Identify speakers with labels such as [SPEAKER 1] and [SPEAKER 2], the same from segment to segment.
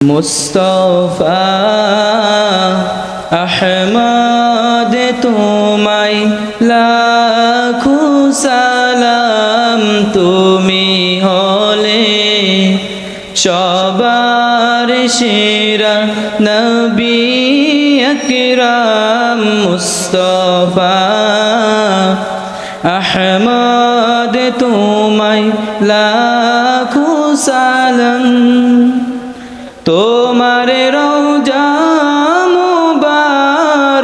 [SPEAKER 1] মুস্তাফা আহমদ তোমায় লাখো সালাম। তুমি হলে সবার সেরা নবী আকরাম। মুস্তাফা আহমদ তোমায় লাখো সালাম। তোমার রওজা মুবারকে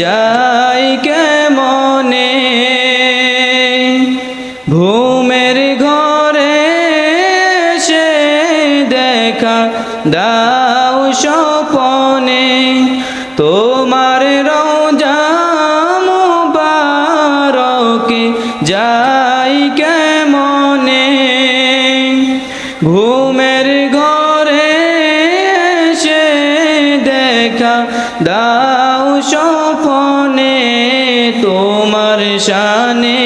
[SPEAKER 1] যাই কেমনে, ঘুমের ঘরে সে দেখা দাও স্বপনে। তোমার রওজা মুবারকে যাই কেমনে, ঘুমের ঘরে সে দেখা দাও স্বপনে। তোমার শানে,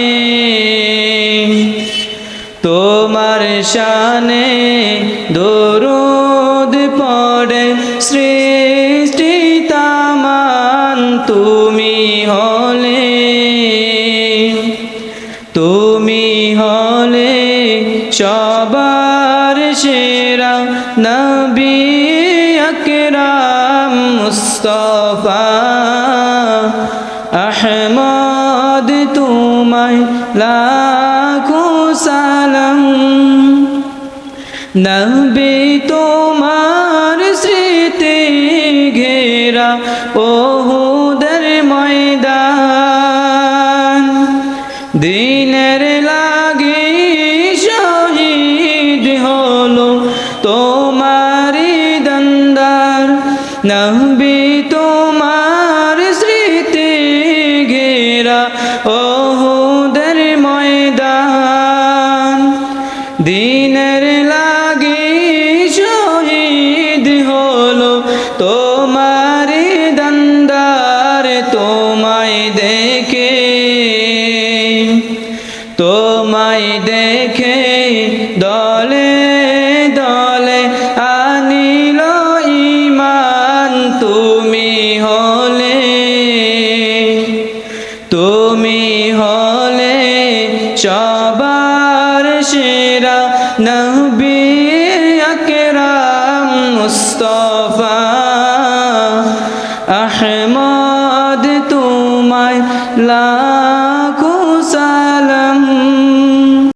[SPEAKER 1] তোমার শানে দরুদ পড়ে সৃষ্টি তামান। তুমি হলে, তুমি হলে সবার সেরা নবী আকরাম। মুস্তাফা আহমদ তোমায় লাখো সালাম। নবী তোমার স্মৃতি ঘেরা উহুদের ময়দান, দিনের লাগি শহীদ হলো তোমারি দন্দার। নবী তোমার স্মৃতি ঘেরা উহুদের ময়দান, দিনের লাগি শহীদ হলো তোমারি দন্দার। তোমায় দেখে, তোমায় দেখে দলে দলে আনিল ঈমান। তুমি হলে, তুমি হলে সবার সেরা নবী